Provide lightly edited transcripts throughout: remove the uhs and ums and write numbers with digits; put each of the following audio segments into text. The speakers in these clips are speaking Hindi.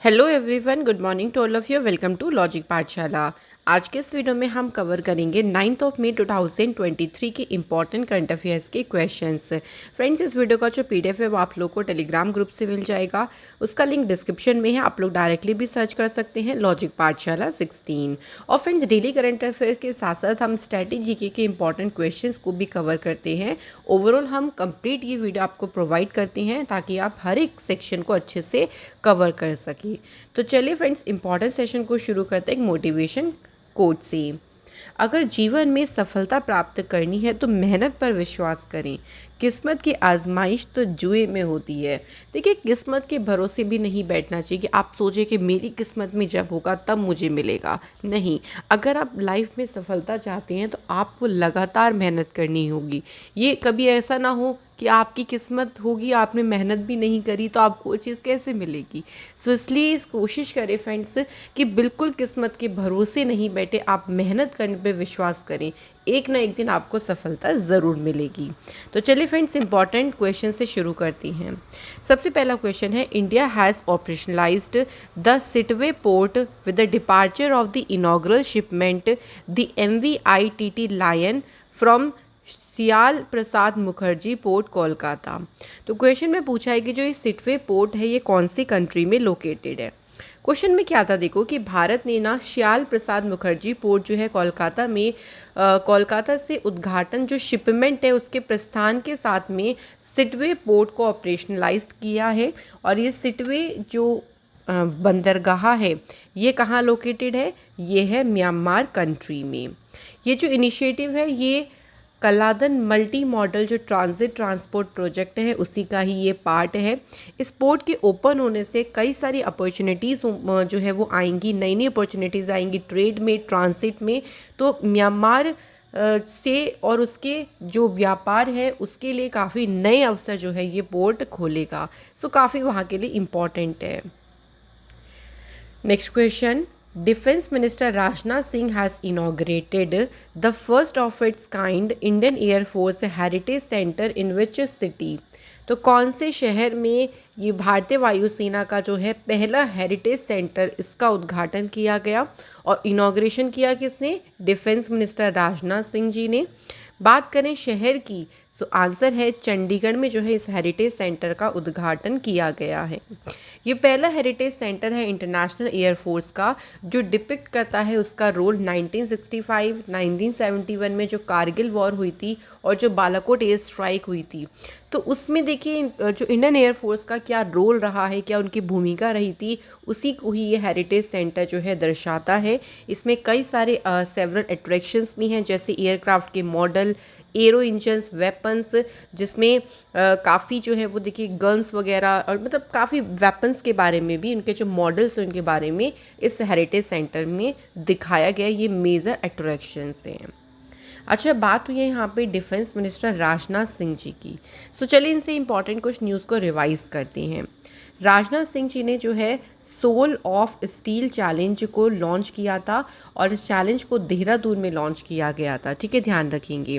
Hello everyone, good morning to all of you. Welcome to logic Pathshala. आज के इस वीडियो में हम कवर करेंगे 9 मई 2023 के इंपॉर्टेंट करंट अफेयर्स के क्वेश्चंस। फ्रेंड्स, इस वीडियो का जो पीडीएफ है वो आप लोग को टेलीग्राम ग्रुप से मिल जाएगा। उसका लिंक डिस्क्रिप्शन में है, आप लोग डायरेक्टली भी सर्च कर सकते हैं लॉजिक पाठशाला 16। और फ्रेंड्स, डेली करंट अफेयर के साथ साथ हम स्ट्रेटेजी के इंपॉर्टेंट क्वेश्चंस को भी कवर करते हैं। ओवरऑल हम कंप्लीट ये वीडियो आपको प्रोवाइड करते हैं ताकि आप हर एक सेक्शन को अच्छे से कवर कर सकें। तो चलिए फ्रेंड्स, इंपॉर्टेंट सेशन को शुरू करते हैं एक मोटिवेशन कोट से। अगर जीवन में सफलता प्राप्त करनी है तो मेहनत पर विश्वास करें। किस्मत की आजमाइश तो जुए में होती है। देखिए, किस्मत के भरोसे भी नहीं बैठना चाहिए कि आप सोचें कि मेरी किस्मत में जब होगा तब मुझे मिलेगा। नहीं, अगर आप लाइफ में सफलता चाहते हैं तो आपको लगातार मेहनत करनी होगी। ये कभी ऐसा ना हो कि आपकी किस्मत होगी, आपने मेहनत भी नहीं करी तो आपको वो चीज़ कैसे मिलेगी। सो इसलिए कोशिश करें फ्रेंड्स कि बिल्कुल किस्मत के भरोसे नहीं बैठे, आप मेहनत करने पे विश्वास करें। एक ना एक दिन आपको सफलता ज़रूर मिलेगी। तो चलिए फ्रेंड्स, इंपॉर्टेंट क्वेश्चन से शुरू करती हैं। सबसे पहला क्वेश्चन है, India has operationalized the Sittwe port with the departure of the inaugural shipment the MVITT lion from Syama Prasad Mukherjee port Kolkata. तो क्वेश्चन में पूछा है कि जो ये सिटवे पोर्ट है ये कौन सी कंट्री में लोकेटेड है। क्वेश्चन में क्या था, देखो कि भारत ने ना श्याल प्रसाद मुखर्जी पोर्ट जो है कोलकाता में कोलकाता से उद्घाटन जो शिपमेंट है उसके प्रस्थान के साथ में सिटवे पोर्ट को ऑपरेशनलाइज्ड किया है। और ये सिटवे जो बंदरगाह है ये कहाँ लोकेटेड है, ये है म्यांमार कंट्री में। ये जो इनिशिएटिव है ये कलादन मल्टी मॉडल जो ट्रांजिट ट्रांसपोर्ट प्रोजेक्ट है उसी का ही ये पार्ट है। इस पोर्ट के ओपन होने से कई सारी अपॉर्चुनिटीज़ जो है वो आएंगी, नई नई अपॉर्चुनिटीज़ आएंगी ट्रेड में, ट्रांसिट में। तो म्यांमार से और उसके जो व्यापार है उसके लिए काफ़ी नए अवसर जो है ये पोर्ट खोलेगा। सो काफ़ी वहाँ के लिए इम्पॉर्टेंट है। Next question, Defense Minister Rajnath Singh has inaugurated the first of its kind Indian Air Force Heritage Center in which city? तो कौन से शहर में ये भारतीय वायुसेना का जो है पहला हेरिटेज सेंटर इसका उद्घाटन किया गया और इनॉग्रेशन किया किसने? डिफेंस मिनिस्टर राजनाथ सिंह जी ने। बात करें शहर की, सो आंसर है चंडीगढ़ में जो है इस हेरिटेज सेंटर का उद्घाटन किया गया है। ये पहला हेरिटेज सेंटर है इंटरनेशनल एयरफोर्स का जो डिपिक्ट करता है उसका रोल 1965, 1971 में जो कारगिल वॉर हुई थी और जो बालाकोट एयर स्ट्राइक हुई थी। तो उसमें देखिए जो इंडियन एयरफोर्स का क्या रोल रहा है, क्या उनकी भूमिका रही थी, उसी को ही ये हेरिटेज सेंटर जो है दर्शाता है। इसमें कई सारे सेवरल अट्रैक्शंस भी हैं, जैसे एयरक्राफ्ट के मॉडल, एरो इंजन्स, वेपन्स, जिसमें काफ़ी जो है वो देखिए गन्स वगैरह और मतलब काफ़ी वेपन्स के बारे में भी उनके जो मॉडल्स हैं उनके बारे में इस हेरिटेज सेंटर में दिखाया गया। ये मेजर अट्रैक्शंस हैं। अच्छा, बात हुई है यहाँ पे डिफेंस मिनिस्टर राजनाथ सिंह जी की। सो चलिए इनसे इंपॉर्टेंट कुछ न्यूज़ को रिवाइज करते हैं। राजनाथ सिंह जी ने जो है सोल ऑफ स्टील चैलेंज को लॉन्च किया था और इस चैलेंज को देहरादून में लॉन्च किया गया था। ठीक है, ध्यान रखेंगे।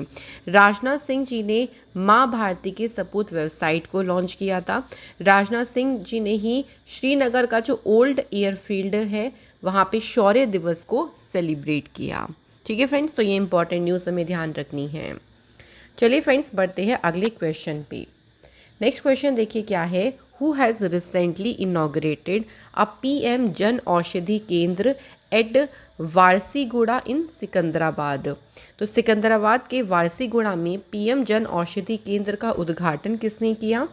राजनाथ सिंह जी ने माँ भारती के सपूत वेबसाइट को लॉन्च किया था। राजनाथ सिंह जी ने ही श्रीनगर का जो ओल्ड एयरफील्ड है वहाँ पे शौर्य दिवस को सेलिब्रेट किया। ठीक है फ्रेंड्स, तो ये इंपॉर्टेंट न्यूज़ हमें ध्यान रखनी है। चलिए फ्रेंड्स, बढ़ते हैं अगले क्वेश्चन पे। नेक्स्ट क्वेश्चन देखिए क्या है, who has recently inaugurated a PM Jan Aushadhi केंद्र एट वारसीगुड़ा इन सिकंदराबाद। तो सिकंदराबाद के वारसीगुड़ा में PM जन औषधि केंद्र का उद्घाटन किसने किया?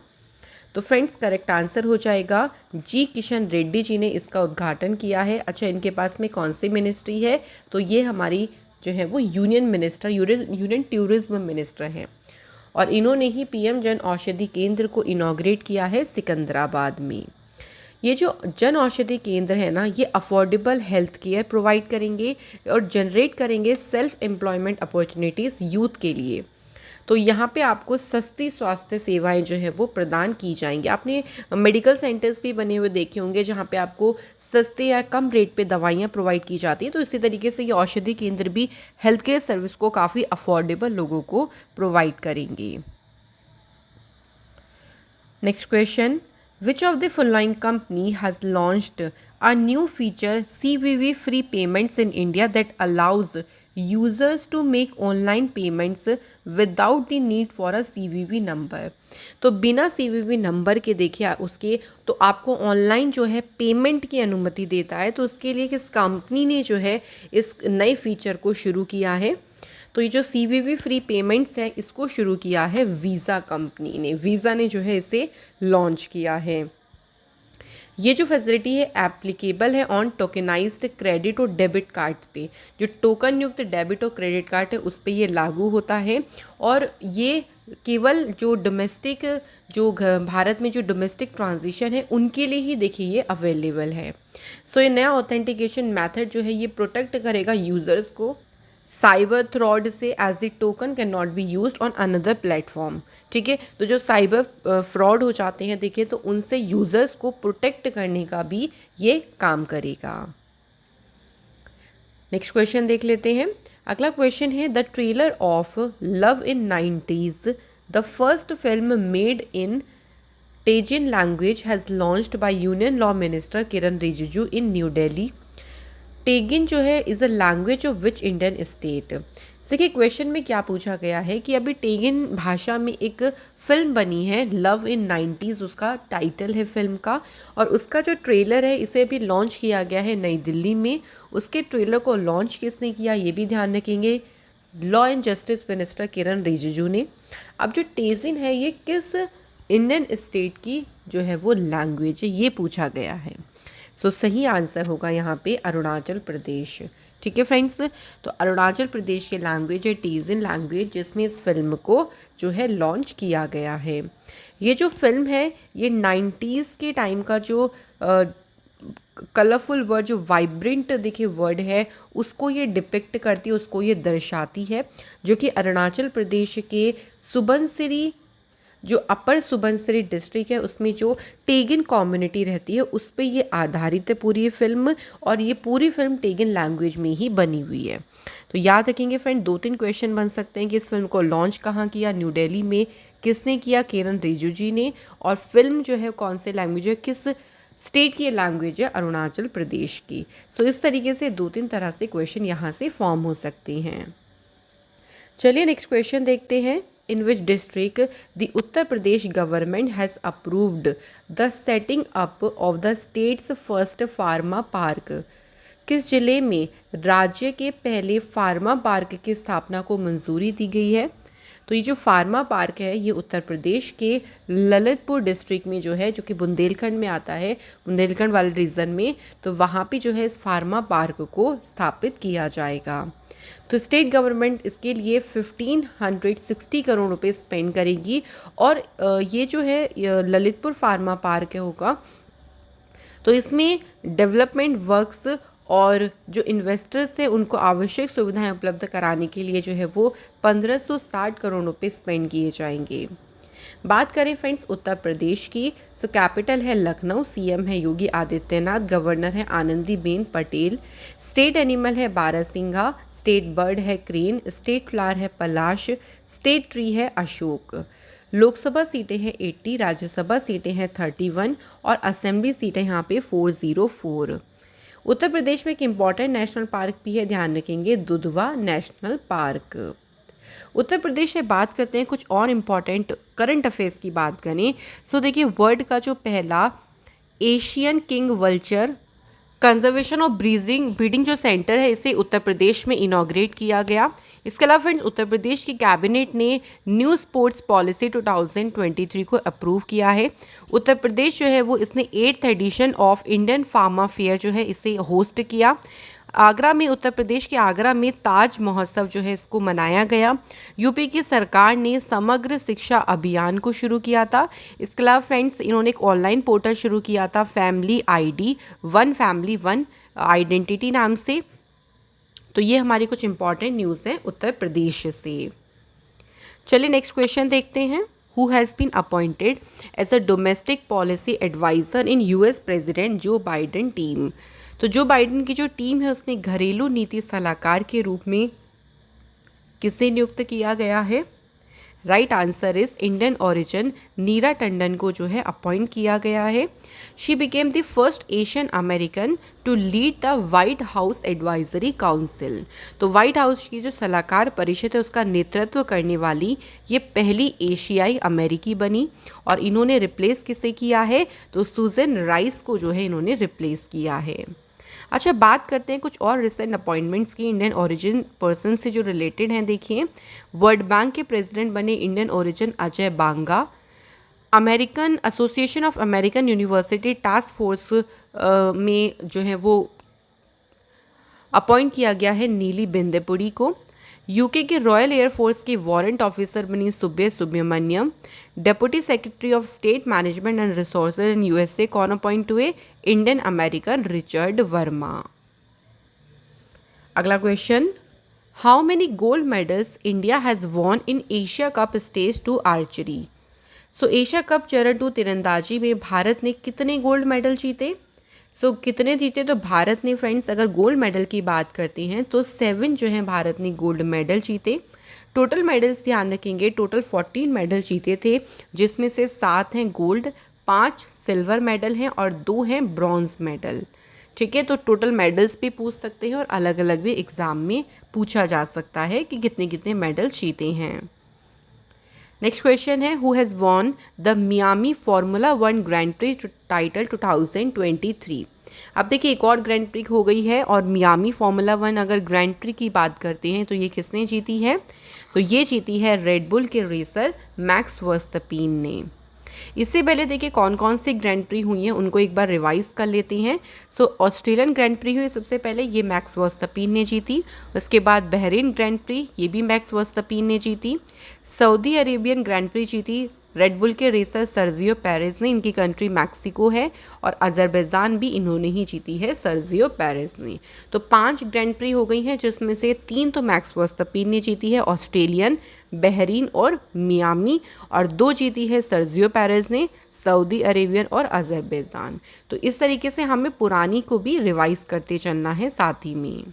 तो फ्रेंड्स, करेक्ट आंसर हो जाएगा जी किशन रेड्डी जी ने इसका उद्घाटन किया है। अच्छा, इनके पास में कौन सी मिनिस्ट्री है? तो ये हमारी जो है वो union minister, union tourism minister हैं और इन्होंने ही PM जन औषधि केंद्र को इनॉग्रेट किया है सिकंदराबाद में। ये जो जन औषधि केंद्र है ना, ये अफोर्डेबल हेल्थ केयर प्रोवाइड करेंगे और जनरेट करेंगे सेल्फ एम्प्लॉयमेंट अपॉर्चुनिटीज़ यूथ के लिए। तो यहाँ पे आपको सस्ती स्वास्थ्य सेवाएं जो है वो प्रदान की जाएंगी। आपने मेडिकल सेंटर्स भी बने हुए देखे होंगे जहाँ पे आपको सस्ते या कम रेट पे दवाइयाँ प्रोवाइड की जाती हैं। तो इसी तरीके से ये औषधि केंद्र भी हेल्थ केयर सर्विस को काफ़ी अफोर्डेबल लोगों को प्रोवाइड करेंगे। Next question, Which of the following company has launched a new feature CVV free payments in India that allows users to make online payments without the need for a CVV number? तो बिना CVV नंबर के देखिए उसके तो आपको ऑनलाइन जो है पेमेंट की अनुमति देता है। तो उसके लिए किस कंपनी ने जो है इस नए फीचर को शुरू किया है? तो ये जो CVV फ्री पेमेंट्स है इसको शुरू किया है वीज़ा कंपनी ने। वीज़ा ने जो है इसे लॉन्च किया है। ये जो फैसिलिटी है एप्लीकेबल है ऑन टोकनाइज्ड क्रेडिट और डेबिट कार्ड पे। जो टोकन युक्त डेबिट और क्रेडिट कार्ड है उस पे ये लागू होता है और ये केवल जो डोमेस्टिक भारत में जो डोमेस्टिक ट्रांजिशन है उनके लिए ही देखिए ये अवेलेबल है। सो ये नया ऑथेंटिकेशन मेथड जो है ये प्रोटेक्ट करेगा यूज़र्स को साइबर फ्रॉड से as the token can not be used on another platform. ठीक है, तो जो साइबर फ्रॉड हो जाते हैं देखिए तो उनसे यूज़र्स को प्रोटेक्ट करने का भी ये काम करेगा। नेक्स्ट क्वेश्चन देख लेते हैं। अगला क्वेश्चन है the trailer of love in 90s the first film made in Tagin language has launched by union law minister Kiren Rijiju in New Delhi. Tagin जो है is a language of which Indian state. देखिए क्वेश्चन में क्या पूछा गया है कि अभी टेगिन भाषा में एक फ़िल्म बनी है लव इन 90s उसका टाइटल है फिल्म का और उसका जो ट्रेलर है इसे भी लॉन्च किया गया है नई दिल्ली में। उसके ट्रेलर को लॉन्च किसने किया ये भी ध्यान रखेंगे, law and justice minister Kiren Rijiju ने। अब जो टेजिन है ये किस इंडियन स्टेट की जो है वो लैंग्वेज है ये पूछा गया है। सो सही आंसर होगा यहाँ पे अरुणाचल प्रदेश। ठीक है फ्रेंड्स, तो अरुणाचल प्रदेश की लैंग्वेज है टेजिन लैंग्वेज जिसमें इस फिल्म को जो है लॉन्च किया गया है। ये जो फिल्म है ये 90s के टाइम का जो कलरफुल वर्ड जो वाइब्रेंट देखिए वर्ड है उसको ये डिपिक्ट करती है, उसको ये दर्शाती है जो कि अरुणाचल प्रदेश के सुबनसिरी जो अपर सुबनसिरी डिस्ट्रिक्ट है उसमें जो टेगिन कम्युनिटी रहती है उस पे ये आधारित है पूरी ये फिल्म और ये पूरी फिल्म टेगिन लैंग्वेज में ही बनी हुई है। तो याद रखेंगे फ्रेंड 2-3 क्वेश्चन बन सकते हैं कि इस फिल्म को लॉन्च कहाँ किया, न्यू दिल्ली में किसने किया, किरण रिजिजू जी ने, और फिल्म जो है कौन से लैंग्वेज है, किस स्टेट की लैंग्वेज है, अरुणाचल प्रदेश की। सो इस तरीके से 2-3 तरह से क्वेश्चन यहाँ से फॉर्म हो सकते हैं। चलिए नेक्स्ट क्वेश्चन देखते हैं। In which district the Uttar Pradesh government has approved the setting up of the state's first pharma park? किस जिले में राज्य के पहले फार्मा पार्क की स्थापना को मंजूरी दी गई है? तो ये जो फार्मा पार्क है ये उत्तर प्रदेश के ललितपुर डिस्ट्रिक्ट में जो है जो कि बुंदेलखंड में आता है, बुंदेलखंड वाले रीजन में, तो वहाँ पे जो है इस फार्मा पार्क को स्थापित किया जाएगा। तो स्टेट गवर्नमेंट इसके लिए 1560 करोड़ रुपए स्पेंड करेगी और ये जो है ललितपुर फार्मा पार्क होगा तो इसमें डेवलपमेंट वर्क्स और जो इन्वेस्टर्स हैं उनको आवश्यक सुविधाएं उपलब्ध कराने के लिए जो है वो 1560 करोड़ रुपए स्पेंड किए जाएंगे। बात करें फ्रेंड्स उत्तर प्रदेश की, सो कैपिटल है लखनऊ, सीएम है योगी आदित्यनाथ, गवर्नर है आनंदीबेन पटेल, स्टेट एनिमल है बारहसिंघा, स्टेट बर्ड है क्रेन, स्टेट फ्लावर है पलाश, स्टेट ट्री है अशोक। लोकसभा सीटें हैं 80, राज्यसभा सीटें हैं 31 और असेंबली सीटें यहाँ पे 404। उत्तर प्रदेश में एक इम्पॉर्टेंट नेशनल पार्क भी है, ध्यान रखेंगे, दुधवा नेशनल पार्क। उत्तर प्रदेश से बात करते हैं कुछ और इम्पॉर्टेंट करंट अफेयर्स की बात करें। सो देखिए वर्ल्ड का जो पहला एशियन किंग वल्चर कंजर्वेशन और ब्रीडिंग जो सेंटर है इसे उत्तर प्रदेश में इनॉग्रेट किया गया। इसके अलावा फ्रेंड्स उत्तर प्रदेश की कैबिनेट ने न्यू स्पोर्ट्स पॉलिसी 2023 को अप्रूव किया है। उत्तर प्रदेश जो है वो इसने 8th edition of Indian pharma fair जो है इसे होस्ट किया। आगरा में, उत्तर प्रदेश के आगरा में ताज महोत्सव जो है इसको मनाया गया। यूपी की सरकार ने समग्र शिक्षा अभियान को शुरू किया था। इसके अलावा फ्रेंड्स इन्होंने एक ऑनलाइन पोर्टल शुरू किया था family ID, one family one identity नाम से। तो ये हमारी कुछ इंपॉर्टेंट न्यूज़ हैं उत्तर प्रदेश से। चलिए नेक्स्ट क्वेश्चन देखते हैं। Who has been appointed as a domestic policy adviser in US president Joe Biden team? तो जो बाइडेन की जो टीम है उसने घरेलू नीति सलाहकार के रूप में किसे नियुक्त किया गया है? Right answer is Indian origin, Neera Tandon को जो है अपॉइंट किया गया है। She became the first Asian American to lead the White House advisory council. तो वाइट हाउस की जो सलाहकार परिषद है उसका नेतृत्व करने वाली ये पहली एशियाई अमेरिकी बनी। और इन्होंने रिप्लेस किसे किया है, तो सुजन राइस को जो है इन्होंने रिप्लेस किया है। अच्छा, बात करते हैं कुछ और रिसेंट अपॉइंटमेंट्स की इंडियन ओरिजिन पर्सन से जो रिलेटेड हैं। देखिए, वर्ल्ड बैंक के प्रेसिडेंट बने Indian origin Ajay Banga. American association of American university task force में जो है वो अपॉइंट किया गया है नीली बिंदेपुरी को। यूके के रॉयल एयरफोर्स के वारंट ऑफिसर बनी Subbe Subramaniam. Deputy secretary of state management and resources in USA कौन अपॉइंट हुए, इंडियन अमेरिकन रिचर्ड वर्मा। अगला question, how many gold medals India has won in Asia cup stage 2 archery. So Asia cup चरण 2 तीरंदाजी में भारत ने कितने गोल्ड मेडल जीते। कितने जीते, तो भारत ने फ्रेंड्स अगर गोल्ड मेडल की बात करते हैं तो 7 जो है भारत ने गोल्ड मेडल जीते। टोटल मेडल्स ध्यान रखेंगे, टोटल 14 मेडल जीते थे, जिसमें से 7 हैं गोल्ड, 5 सिल्वर मेडल हैं और 2 हैं ब्रॉन्ज मेडल। ठीक है, तो टोटल मेडल्स भी पूछ सकते हैं और अलग अलग भी एग्ज़ाम में पूछा जा सकता है कि कितने कितने मेडल जीते हैं। नेक्स्ट क्वेश्चन है, who has won the Miami formula 1 grand pre title 2023। अब देखिए, एक और ग्रैंड प्री हो गई है और मियामी फार्मूला 1 अगर ग्रैंड प्री की बात करते हैं तो ये किसने जीती है, तो ये जीती है रेडबुल के रेसर मैक्स वर्स्टैपिन ने। इससे पहले देखिए कौन कौन सी ग्रैंड प्री हुई हैं उनको एक बार रिवाइज कर लेते हैं। ऑस्ट्रेलियन ग्रैंड प्री हुई सबसे पहले, ये मैक्स वर्स्टैपिन ने जीती। उसके बाद बहरीन ग्रैंड प्री, ये भी मैक्स वर्स्टैपिन ने जीती। सऊदी अरेबियन ग्रैंड प्री जीती रेडबुल के रेसर सर्जियो पेरेज ने, इनकी कंट्री मैक्सिको है। और अजरबैजान भी इन्होंने ही जीती है, सर्जियो पेरेज ने। तो 5 ग्रैंड प्री हो गई हैं, जिसमें से 3 तो मैक्स वर्स्टैपिन ने जीती है, ऑस्ट्रेलियन, बहरीन और मियामी, और 2 जीती है सर्जियो पेरेज ने, सऊदी अरेबियन और अजरबैजान। तो इस तरीके से हमें पुरानी को भी रिवाइज करते चलना है साथ ही में।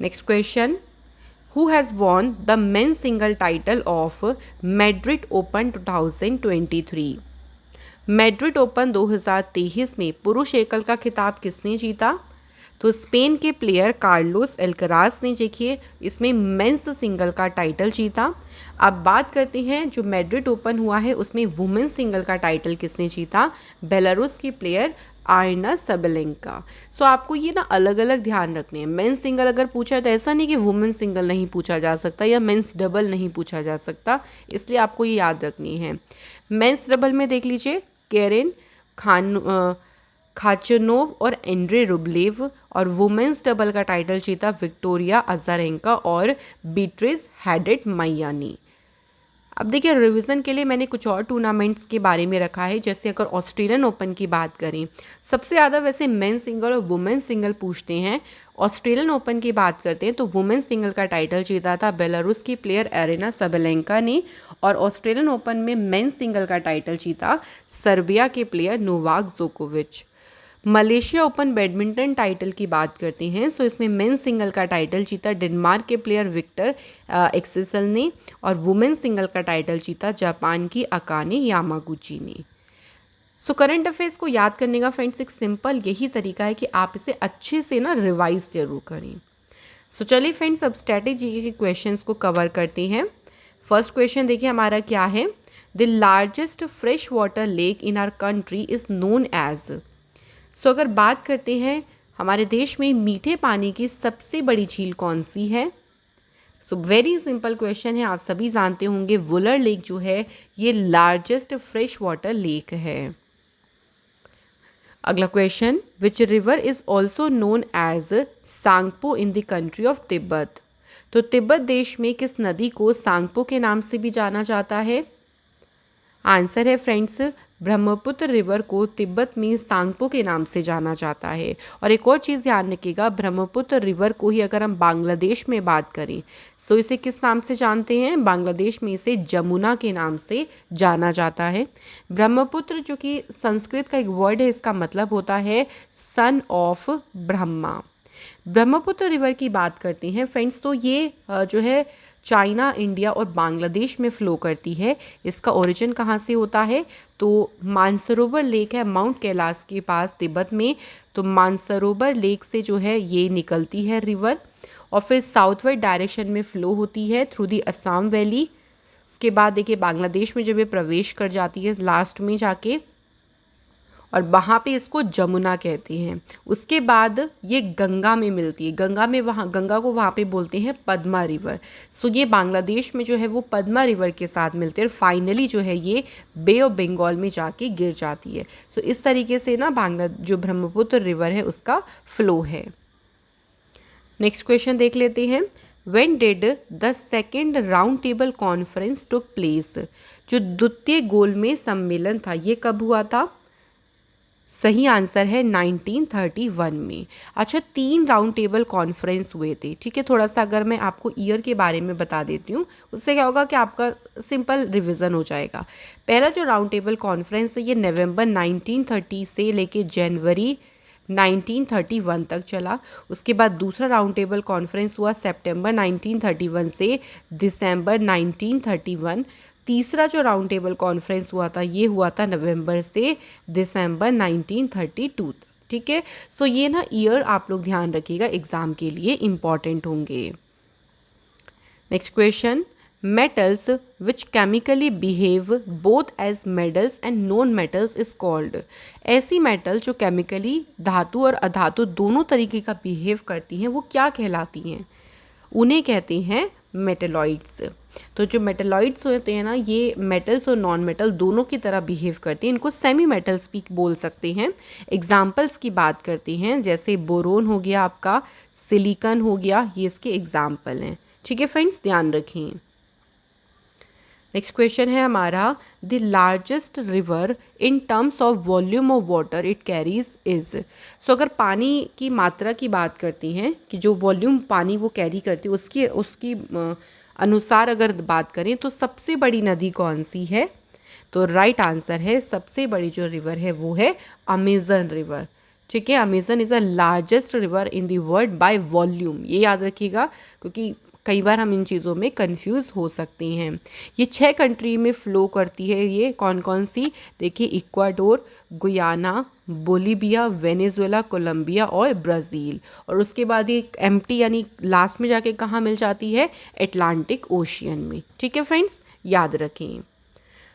Next question, who has won the men's single title of Madrid Open 2023। Madrid open 2023 में पुरुष एकल का खिताब किसने जीता, तो स्पेन के प्लेयर कार्लोस एल्कराज ने देखिए इसमें मेंस सिंगल का टाइटल जीता। अब बात करते हैं जो मैड्रिड ओपन हुआ है उसमें वुमेन्स सिंगल का टाइटल किसने जीता, बेलारूस की प्लेयर आयना सबलेंका। आपको ये ना अलग अलग ध्यान रखने हैं। मेंस सिंगल अगर पूछा तो ऐसा नहीं कि वुमेन्स सिंगल नहीं पूछा जा सकता या मेंस डबल नहीं पूछा जा सकता, इसलिए आपको ये याद रखनी है। मेंस डबल में देख लीजिए केरेन खाचनोव और एंड्रे रुब्लेव, और वुमेन्स डबल का टाइटल जीता विक्टोरिया अजारेंका और बीट्रिस हैडेट मैयानी। अब देखिए रिवीजन के लिए मैंने कुछ और टूर्नामेंट्स के बारे में रखा है, जैसे अगर ऑस्ट्रेलियन ओपन की बात करें, सबसे ज़्यादा वैसे मेन सिंगल और वुमेन सिंगल पूछते हैं। ऑस्ट्रेलियन ओपन की बात करते हैं तो वुमेन सिंगल का टाइटल जीता था बेलारूस की प्लेयर एरेना सबलेंका ने, और ऑस्ट्रेलियन ओपन में मेन सिंगल का टाइटल जीता सर्बिया के प्लेयर नोवाक जोकोविच। मलेशिया ओपन बैडमिंटन टाइटल की बात करते हैं इसमें मेन सिंगल का टाइटल जीता डेनमार्क के प्लेयर विक्टर एक्सेसल ने, और वुमेन सिंगल का टाइटल जीता जापान की अकाने यामागुची ने। करंट अफेयर्स को याद करने का फ्रेंड्स एक सिंपल यही तरीका है कि आप इसे अच्छे से ना रिवाइज जरूर करें। चलिए फ्रेंड्स अब स्ट्रैटेजी के क्वेश्चंस को कवर करते हैं। फर्स्ट क्वेश्चन देखिए हमारा क्या है, the largest fresh water lake in our country is known as. अगर बात करते हैं हमारे देश में मीठे पानी की सबसे बड़ी झील कौन सी है, वेरी सिंपल क्वेश्चन है, आप सभी जानते होंगे वुलर लेक जो है ये लार्जेस्ट फ्रेश वाटर लेक है। अगला क्वेश्चन, which river is also known as Tsangpo in the country of Tibet. Tibet देश में किस नदी को सांगपो के नाम से भी जाना जाता है, आंसर है फ्रेंड्स ब्रह्मपुत्र रिवर को तिब्बत में सांगपो के नाम से जाना जाता है। और एक और चीज़ ध्यान रखिएगा, ब्रह्मपुत्र रिवर को ही अगर हम बांग्लादेश में बात करें इसे किस नाम से जानते हैं, बांग्लादेश में इसे जमुना के नाम से जाना जाता है। ब्रह्मपुत्र जो कि संस्कृत का एक वर्ड है, इसका मतलब होता है son of Brahma. Brahmaputra river की बात करते हैं फ्रेंड्स ये जो है चाइना, इंडिया और बांग्लादेश में फ़्लो करती है। इसका ओरिजिन कहाँ से होता है? तो मानसरोवर लेक है माउंट कैलाश के पास तिब्बत में, तो मानसरोवर लेक से जो है ये निकलती है रिवर, और फिर साउथवर्ड डायरेक्शन में फ़्लो होती है थ्रू दी असम वैली। उसके बाद देखिए बांग्लादेश में जब ये प्रवेश कर जाती है लास्ट में जाके, और वहाँ पे इसको जमुना कहते हैं। उसके बाद ये गंगा में मिलती है, गंगा में वहाँ गंगा को वहाँ पे बोलते हैं पद्मा रिवर। सो ये बांग्लादेश में जो है वो पद्मा रिवर के साथ मिलते हैं, और फाइनली जो है ये बे ऑफ बंगाल में जाके गिर जाती है। सो इस तरीके से ना जो ब्रह्मपुत्र रिवर है उसका फ्लो है। नेक्स्ट क्वेश्चन देख लेते हैं। When did the second round table conference took place? जो द्वितीय गोलमेज सम्मेलन था ये कब हुआ था? सही आंसर है 1931 में। अच्छा, 3 राउंड टेबल कॉन्फ्रेंस हुए थे, ठीक है। थोड़ा सा अगर मैं आपको ईयर के बारे में बता देती हूँ, उससे क्या होगा कि आपका सिंपल रिवीजन हो जाएगा। पहला जो राउंड टेबल कॉन्फ्रेंस है ये नवंबर 1930 से लेके जनवरी 1931 तक चला। उसके बाद दूसरा राउंड टेबल कॉन्फ्रेंस हुआ सितंबर 1931 से दिसंबर 1931। तीसरा जो राउंड टेबल कॉन्फ्रेंस हुआ था ये हुआ था नवंबर से दिसंबर 1932, ठीक है। सो ये ना ईयर आप लोग ध्यान रखिएगा, एग्ज़ाम के लिए इम्पॉर्टेंट होंगे। Next question, metals which chemically behave both as metals and non metals is called। ऐसी मेटल जो केमिकली धातु और अधातु दोनों तरीके का बिहेव करती हैं वो क्या कहलाती हैं? उन्हें कहते हैं मेटेलॉइड्स। तो जो मेटेलॉइड्स होते हैं ना ये मेटल्स और नॉन मेटल दोनों की तरह बिहेव करते हैं, इनको सेमी मेटल्स भी बोल सकते हैं। एग्जाम्पल्स की बात करते हैं, जैसे बोरोन हो गया आपका, सिलिकॉन हो गया, ये इसके एग्जाम्पल हैं, ठीक है फ्रेंड्स, ध्यान रखें। नेक्स्ट क्वेश्चन है हमारा, the largest river in terms of volume of water it carries is. So अगर पानी की मात्रा की बात करती हैं कि जो वॉल्यूम पानी वो कैरी करती है उसकी अनुसार अगर बात करें तो सबसे बड़ी नदी कौन सी है? तो राइट आंसर है सबसे बड़ी जो रिवर है वो है अमेजन रिवर, ठीक है। Amazon is the largest river in the world by volume, ये याद रखिएगा क्योंकि कई बार हम इन चीज़ों में कंफ्यूज हो सकते हैं। ये 6 कंट्री में फ़्लो करती है। ये कौन कौन सी? देखिए, Ecuador, Guyana, Bolivia, Venezuela, Colombia और ब्राज़ील। और उसके बाद ये एम्प्टी यानी लास्ट में जाके कहाँ मिल जाती है? एटलांटिक ओशियन में, ठीक है फ्रेंड्स, याद रखें।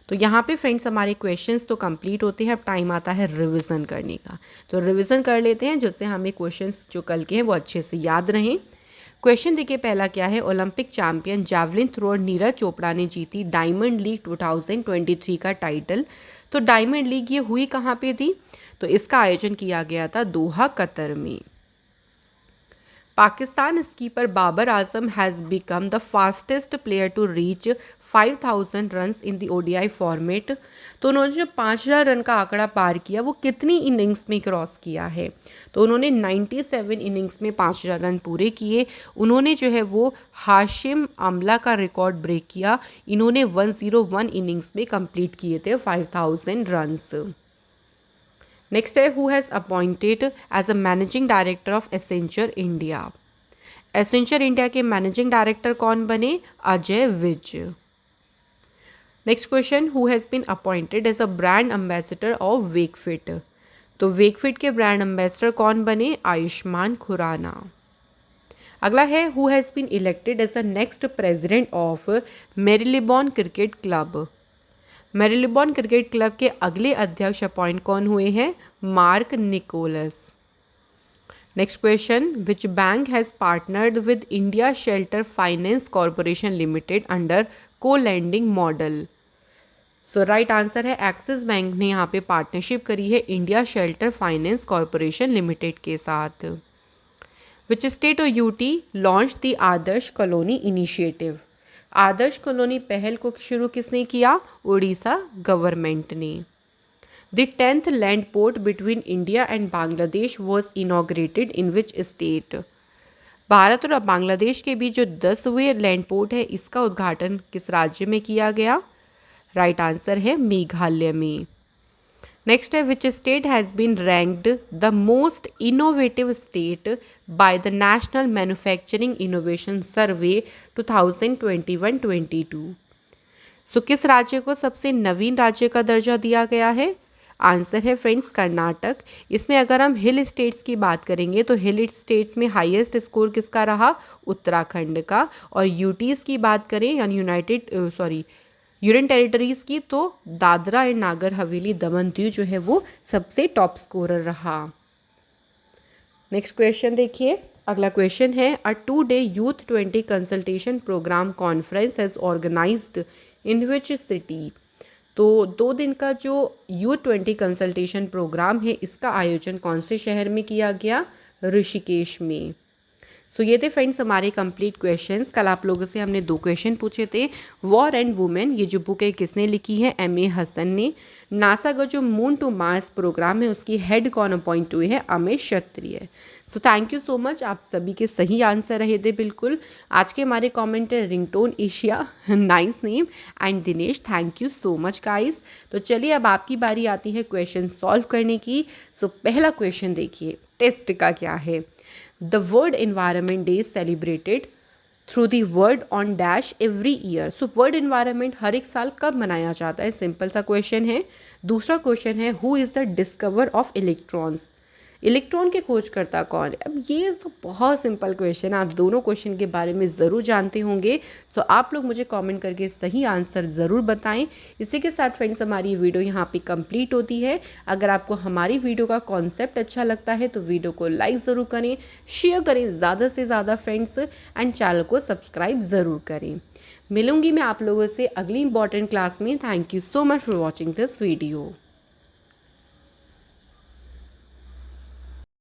तो यहाँ पे फ्रेंड्स हमारे क्वेश्चंस तो कंप्लीट होते हैं, अब टाइम आता है रिवीजन करने का। तो रिवीजन कर लेते हैं जिससे हमें क्वेश्चंस जो कल के हैं वो अच्छे से याद रहें। क्वेश्चन देखिए पहला क्या है, Olympic champion javelin thrower Neeraj Chopra ने जीती डायमंड लीग 2023 का टाइटल। तो डायमंड लीग ये हुई कहाँ पे थी? तो इसका आयोजन किया गया था दोहा, कतर में। Pakistan skipper Babar Azam has become the fastest player to reach 5000 runs in the ODI format. तो उन्होंने जो 5000 रन का आंकड़ा पार किया वो कितनी इनिंग्स में क्रॉस किया है? तो उन्होंने 97 इनिंग्स में 5000 रन पूरे किए। उन्होंने जो है वो हाशिम आमला का रिकॉर्ड ब्रेक किया। इन्होंने 101 इनिंग्स में कंप्लीट किए थे 5000 रन्स। नेक्स्ट है, who has appointed as a managing director of Accenture India. Accenture India के मैनेजिंग डायरेक्टर कौन बने? Ajay Vij. Next question, who has been appointed as a brand ambassador of Wakefit. तो वेकफिट के ब्रांड एम्बेसडर कौन बने? आयुष्मान खुराना। अगला है, who has been elected as a next president of Marylebone cricket club. Marylebone cricket club के अगले अध्यक्ष अपॉइंट कौन हुए हैं? Mark Nicholas. Next question, which bank has partnered with India Shelter Finance Corporation Limited under co lending model. So right answer है एक्सिस बैंक ने यहाँ पे पार्टनरशिप करी है India Shelter Finance Corporation Limited के साथ। विच स्टेट और UT launch the Adarsh colony initiative. Adarsh colony पहल को शुरू किसने किया? उड़ीसा गवर्नमेंट ने। The 10th land port between India and Bangladesh was inaugurated in which state. Bharat और बांग्लादेश के बीच जो 10वें लैंड पोर्ट है इसका उद्घाटन किस राज्य में किया गया? राइट आंसर है मेघालय में। नेक्स्ट है which state has been ranked the most innovative state by the national manufacturing innovation survey 2021-22। So किस राज्य को सबसे नवीन राज्य का दर्जा दिया गया है? आंसर है फ्रेंड्स कर्नाटक। इसमें अगर हम हिल स्टेट्स की बात करेंगे तो हिल स्टेट्स में हाईएस्ट स्कोर किसका रहा? उत्तराखंड का। और यूटीज़ की बात करें यानी यूनियन टेरिटरीज़ की तो दादरा एंड नागर हवेली दमन दीव जो है वो सबसे टॉप स्कोरर रहा। नेक्स्ट क्वेश्चन देखिए। अगला क्वेश्चन है a 2-day youth 20 consultation program conference has organized in which city. तो 2 दिन का जो यूथ 20 कंसल्टेशन प्रोग्राम है इसका आयोजन कौन से शहर में किया गया? ऋषिकेश में। सो ये थे फ्रेंड्स हमारे कंप्लीट क्वेश्चंस। कल आप लोगों से हमने 2 क्वेश्चन पूछे थे। वॉर एंड वुमेन ये जो बुक है किसने लिखी है? एम.ए. हसन ने। नासा का जो मून टू मार्स प्रोग्राम है उसकी हेड कौन अपॉइंट हुए हैं? Amit Kshatriya. So thank you so much, आप सभी के सही आंसर रहे थे बिल्कुल। आज के हमारे कमेंट है ringtone Asia, nice name, and Dinesh, thank you so much guys. तो चलिए अब आपकी बारी आती है क्वेश्चन सॉल्व करने की। सो पहला क्वेश्चन देखिए टेस्ट का क्या है। The world environment day celebrated through the world on dash every year. So world environment हर एक साल कब मनाया जाता है? सिंपल सा क्वेश्चन है। दूसरा क्वेश्चन है who is the discover of electrons. Electron के खोजकर्ता कौन है? अब ये तो बहुत सिंपल क्वेश्चन है, आप दोनों क्वेश्चन के बारे में ज़रूर जानते होंगे। सो आप लोग मुझे कमेंट करके सही आंसर ज़रूर बताएं। इसी के साथ फ्रेंड्स हमारी वीडियो यहाँ पे कंप्लीट होती है। अगर आपको हमारी वीडियो का कॉन्सेप्ट अच्छा लगता है तो वीडियो को लाइक ज़रूर करें, शेयर करें ज़्यादा से ज़्यादा फ्रेंड्स, एंड चैनल को सब्सक्राइब ज़रूर करें। मिलूंगी मैं आप लोगों से अगली इंपॉर्टेंट क्लास में। Thank you so much for watching this video.